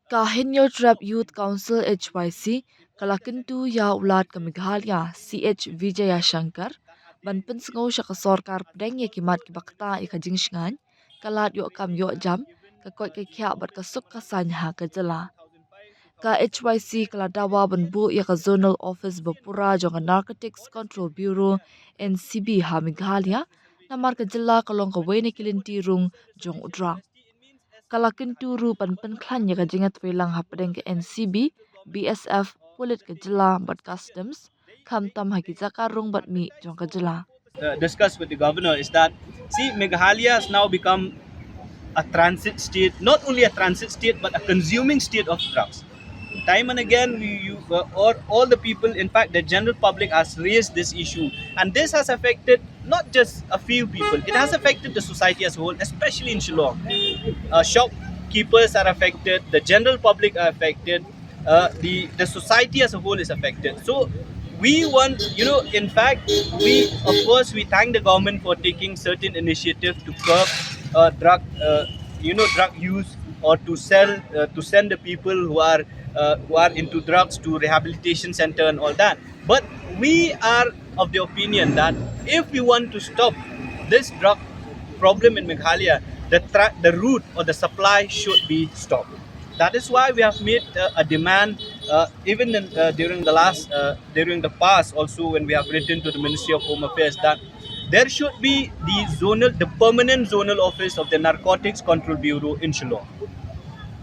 Kahinyo Trap Youth Council HYC, Kyntu ya ulat ke Meghalaya CH Vijaya Shankar, ban pensengau sya ke Sorkar Pdeng ya kimat ke bakta ya kajing shngan, kalat yo kam yo jam, ke koi ke kya bat ke suk kasan ha ke Jylla. Ka HYC kaladawa ban bu ya ke Zonal Office Bapura jong Narcotics Control Bureau NCB ha Meghalaya, namar ke Jylla kalong ke wene kilinti rung jong udrang. Kala Kyntu ru pan klan ya kajingat pelang hapdeng ke NCB, BSF, pulit ke Jylla bat customs, kam tam haki zakarung bat mi jong ke Jylla. Discuss with the governor is that, see, Meghalaya has now become a transit state, not only a transit state, but a consuming state of drugs. Time and again, all the people, in fact, the general public has raised this issue. And this has affected not just a few people, it has affected the society as a whole, especially in Shillong. Shopkeepers are affected, the general public are affected, the society as a whole is affected. So we want, in fact, we thank the government for taking certain initiatives to curb drug use, or to send the people who are into drugs to rehabilitation center and all that. But we are of the opinion that if we want to stop this drug problem in Meghalaya, the route or the supply should be stopped. That is why we have made a demand, even during the past, also when we have written to the Ministry of Home Affairs, that there should be the permanent zonal office of the Narcotics Control Bureau in Shillong.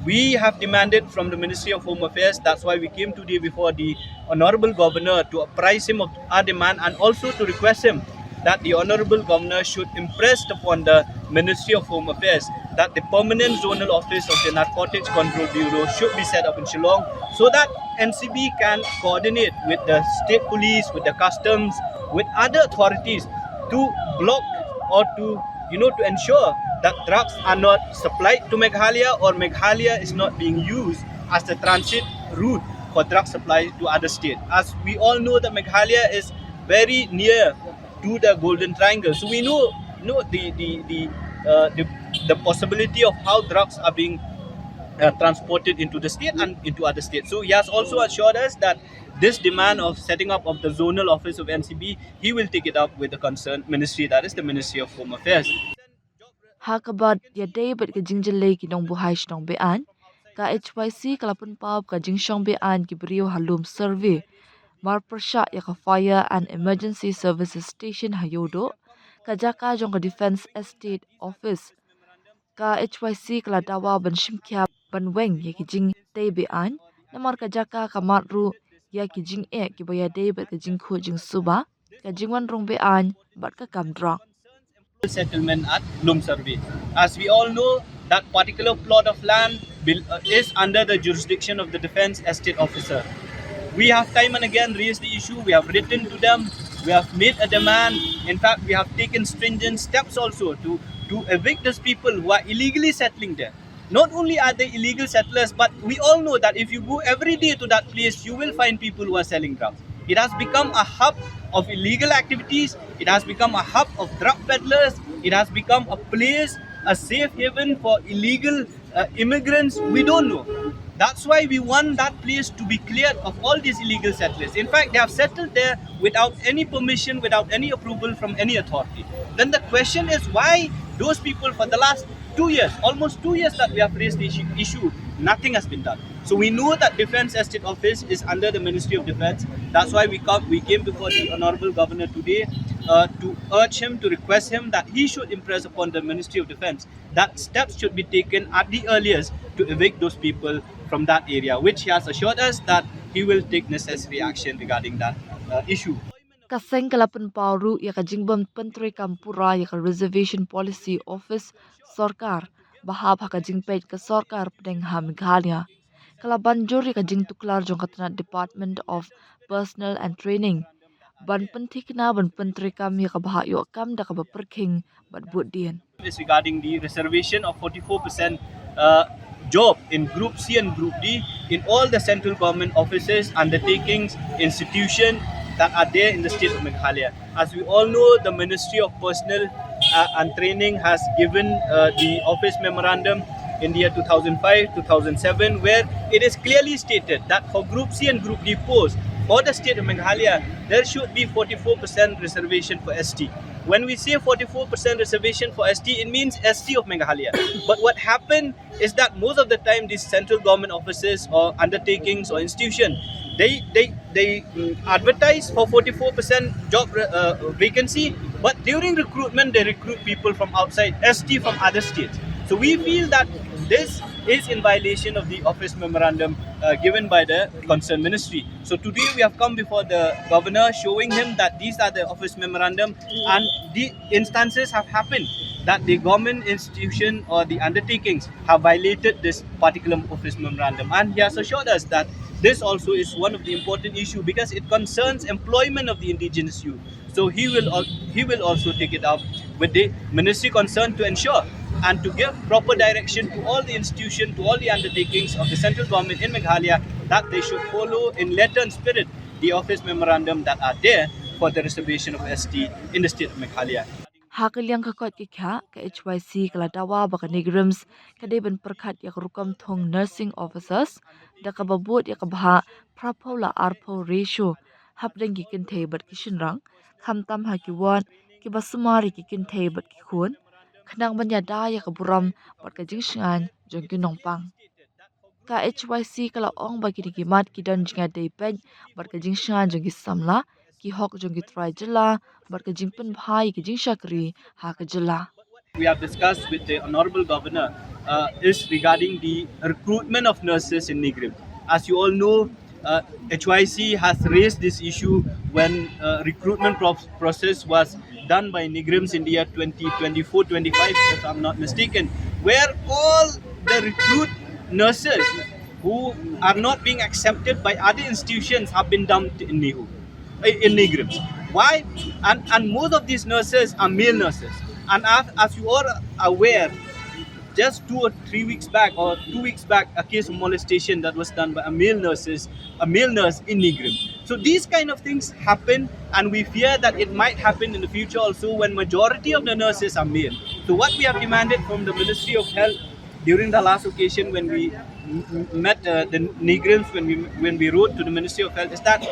We have demanded from the Ministry of Home Affairs. That's why we came today before the Honorable Governor to apprise him of our demand, and also to request him that the Honorable Governor should impress upon the Ministry of Home Affairs that the permanent zonal office of the Narcotics Control Bureau should be set up in Shillong, so that NCB can coordinate with the state police, with the customs, with other authorities to block, or to ensure that drugs are not supplied to Meghalaya, or Meghalaya is not being used as the transit route for drug supply to other states. As we all know, that Meghalaya is very near to the Golden Triangle, so we know the possibility of how drugs are being transported into the state and into other states. So he has also assured us that this demand of setting up of the zonal office of NCB, he will take it up with the concerned ministry, that is the Ministry of Home Affairs. Hakabat ya day bat ke jingjele ki nong buhai shnong bean, ka HYC kalapun pab ka jingshong bean ki brio halum survey, mar persha ya ka fire and emergency services station hayodo, ka jaka jong ka defense estate office, ka HYC kaladawa ban shimkya ban weng ya ki jing day bean, namar ka jaka ka matru ya ki jing ki baya day bat ka jing khu jing suba, ka jingwan rong bean bat ka kamdrak. Settlement at Lum Survey. As we all know, that particular plot of land is under the jurisdiction of the Defence Estate Officer. We have time and again raised the issue, we have written to them, we have made a demand. In fact, we have taken stringent steps also to evict those people who are illegally settling there. Not only are they illegal settlers, but we all know that if you go every day to that place, you will find people who are selling drugs. It has become a hub of illegal activities. It has become a hub of drug peddlers. It has become a place, a safe haven for illegal immigrants. We don't know. That's why we want that place to be cleared of all these illegal settlers. In fact, they have settled there without any permission, without any approval from any authority. Then the question is, why those people, for the last 2 years, almost 2 years that we have raised the issue, nothing has been done. So we know that Defence Estate Office is under the Ministry of Defence. That's why we came before the Honorable Governor today to urge him, to request him that he should impress upon the Ministry of Defence that steps should be taken at the earliest to evict those people from that area, which he has assured us that he will take necessary action regarding that issue. Kaseng kalapun pauru ya ka jingbom pentri kampura ya ka reservation policy office Sorkar bahab ha ka jingpet ka Sorkar Pdeng ha Meghalaya. Kala banjur ya ka jing tuklar jong katna Department of Personnel and Training. Ban pentikna ban pentri kam ya ka bahak yo kam da ka baperking bat buat dian. Is regarding the reservation of 44% job in Group C and Group D in all the central government offices, undertakings, institutions that are there in the state of Meghalaya. As we all know, the Ministry of Personnel and Training has given the office memorandum India 2005, 2007, where it is clearly stated that for Group C and Group D posts, for the state of Meghalaya, there should be 44% reservation for ST. When we say 44% reservation for ST, it means ST of Meghalaya. But what happened is that most of the time, these central government offices or undertakings or institutions, they advertise for 44% job vacancy, but during recruitment, they recruit people from outside, ST from other states. So we feel that this is in violation of the office memorandum given by the concerned ministry. So today we have come before the governor showing him that these are the office memorandum, and the instances have happened that the government institution or the undertakings have violated this particular office memorandum, and he has assured us that this also is one of the important issue because it concerns employment of the indigenous youth. So he will also take it up with the ministry concerned to ensure and to give proper direction to all the institutions, to all the undertakings of the central government in Meghalaya, that they should follow in letter and spirit the office memorandum that are there for the reservation of ST in the state of Meghalaya. Hakaliang kakot ki kha ka HYC kala dawa baka negrams kadeban perkhat yak rukam thong nursing officers da ka babut yak bha prapola arpo ratio hapdeng ki kin thei bat ki shinrang khamtam ha ki wan ki basumari ki kin thei bat ki khun khnang banya da yak buram bat ka jingshan jong ki nongpang ka HYC kala ong ba ki ki mat ki dan jinga dei pen bat ka jingshan jong ki samla ki hok jong ki try Jylla bat ka jingpen bhai ki jingshakri ha ka Jylla. We have discussed with the Honorable Governor is regarding the recruitment of nurses in Nigrim. As you all know, HYC has raised this issue when recruitment process was done by Nigrims India 2024-25, if I'm not mistaken, where all the recruit nurses who are not being accepted by other institutions have been dumped in Nigrims. Why? And most of these nurses are male nurses. And as you are aware, just 2 or 3 weeks back or 2 weeks back, a case of molestation that was done by a male nurse in Nigrim. So these kind of things happen, and we fear that it might happen in the future also when majority of the nurses are male. So what we have demanded from the Ministry of Health during the last occasion when we met the Nigrims, when we wrote to the Ministry of Health, is that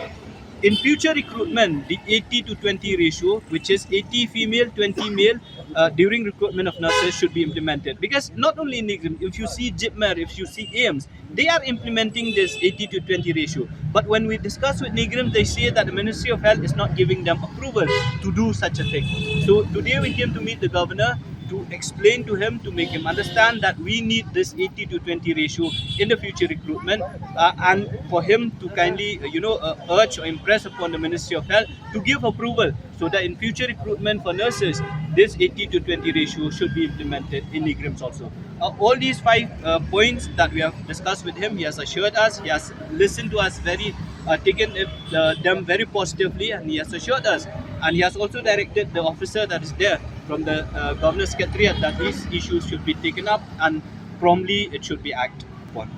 in future recruitment, the 80 to 20 ratio, which is 80 female, 20 male, during recruitment of nurses should be implemented. Because not only in Nigrim, if you see JIPMER, if you see AIMS, they are implementing this 80 to 20 ratio. But when we discuss with Nigrim, they say that the Ministry of Health is not giving them approval to do such a thing. So today we came to meet the governor to explain to him, to make him understand that we need this 80 to 20 ratio in the future recruitment, and for him to kindly, urge or impress upon the Ministry of Health to give approval so that in future recruitment for nurses, this 80 to 20 ratio should be implemented in Nigrims also. All these 5 points that we have discussed with him, he has assured us, he has listened to us taken them very positively, and he has assured us, and he has also directed the officer that is there from the governor's secretariat that these issues should be taken up and promptly it should be acted upon.